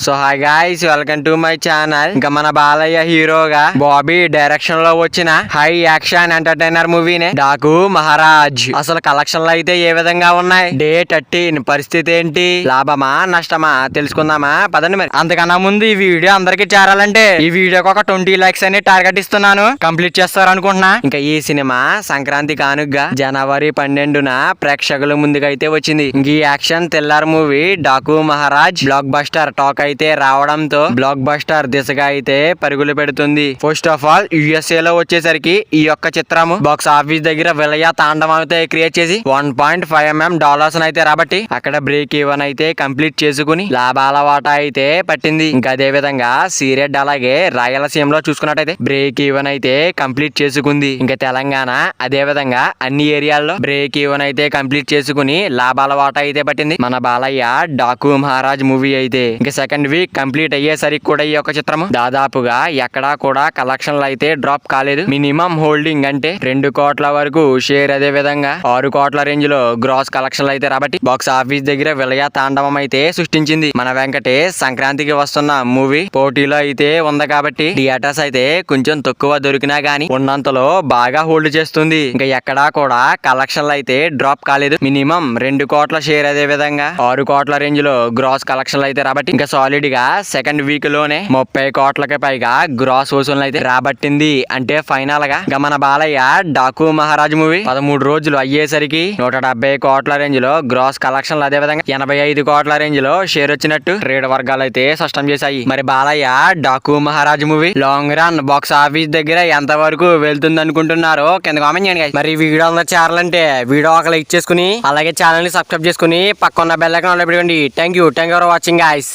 So hi guys, welcome to my channel. ఇంకా మన బాలయ్య హీరోగా బాబీ డైరెక్షన్ లో వచ్చిన హై యాక్షన్ ఎంటర్టైనర్ మూవీనే డాకు మహారాజ్. అసలు కలెక్షన్లు అయితే ఏ విధంగా ఉన్నాయి, డే 13 పరిస్థితి ఏంటి, లాభమా నష్టమా తెలుసుకుందామా పదండి. మరి అంతకన్నా ముందు ఈ వీడియో అందరికి చేరాలంటే ఈ వీడియోకి ఒక 20 లైక్స్ అని టార్గెట్ ఇస్తున్నాను, కంప్లీట్ చేస్తారు అనుకుంటున్నా. ఇంకా ఈ సినిమా సంక్రాంతి కానుగ్గా జనవరి 12న ప్రేక్షకుల ముందుకైతే వచ్చింది. ఇంక ఈ action thriller movie Daaku Maharaj block buster talk అయితే రావడంతో బ్లాక్ బస్టర్ దిశగా అయితే పరుగులు పెడుతుంది. ఫస్ట్ ఆఫ్ ఆల్ యుఎస్ఏ లో వచ్చేసరికి ఈ యొక్క చిత్రము బాక్స్ ఆఫీస్ దగ్గర విలయ తాండవం అయితే క్రియేట్ చేసి $1.5 million అయితే రాబట్టి అక్కడ బ్రేక్ ఈవెన్ అయితే కంప్లీట్ చేసుకుని లాభాల వాటా అయితే పట్టింది. ఇంకా అదే విధంగా సీరియడ్ అలాగే రాయలసీమలో చూసుకున్నట్టయితే బ్రేక్ ఈవెన్ అయితే కంప్లీట్ చేసుకుంది. ఇంకా తెలంగాణ అదే విధంగా అన్ని ఏరియాల్లో బ్రేక్ ఈవెన్ అయితే కంప్లీట్ చేసుకుని లాభాల వాటా అయితే పట్టింది మన బాలయ్య డాకు మహారాజ్ మూవీ అయితే. ఇంకా సెకండ్ వీక్ కంప్లీట్ అయ్యేసరికి కూడా ఈ యొక్క చిత్రము దాదాపుగా ఎక్కడా కూడా కలెక్షన్లు అయితే డ్రాప్ కాలేదు. మినిమం హోల్డింగ్ అంటే 2 కోట్ల వరకు షేర్, అదే విధంగా 6 కోట్ల రేంజ్ లో గ్రాస్ కలెక్షన్లు అయితే రాబట్టి బాక్స్ ఆఫీస్ దగ్గర విలయ తాండవం అయితే సృష్టించింది. మన వెంకటేష్ సంక్రాంతికి వస్తున్న మూవీ పోటీలో అయితే ఉంది కాబట్టి థియేటర్స్ అయితే కొంచెం తక్కువ దొరికినా గానీ ఉన్నంతలో బాగా హోల్డ్ చేస్తుంది. ఇంకా ఎక్కడా కూడా కలెక్షన్లు అయితే డ్రాప్ కాలేదు. మినిమం 2 కోట్ల షేర్, అదే విధంగా 6 కోట్ల రేంజ్ లో గ్రాస్ కలెక్షన్లు అయితే రాబట్టి ఇంకా సాలిడ్ గా సెకండ్ వీక్ లోనే 30 కోట్లకి పైగా గ్రాస్ వసూలు అయితే రాబట్టింది. అంటే ఫైనల్ గా మన బాలయ్య డాకు మహారాజ్ మూవీ 13 రోజులు అయ్యేసరికి 170 కోట్ల రేంజ్ లో గ్రాస్ కలెక్షన్లు, అదే విధంగా 85 కోట్ల రేంజ్ లో షేర్ వచ్చినట్టు ట్రేడ్ వర్గాలు అయితే స్పష్టం చేశాయి. మరి Balayya Daaku Maharaj movie long run box office దగ్గర ఎంత వరకు వెళ్తుంది అనుకుంటున్నారో కింద కామెంట్ చేయండి. మరి వీడియో అందరూ చేరాలంటే వీడియో ఒక లైక్ చేసుకుని అలాగే ఛానల్ ని సబ్స్క్రైబ్ చేసుకుని పక్కన బెల్ ఐకాన్ ఆన్ లో పెట్టుకోండి. Thank you for watching guys.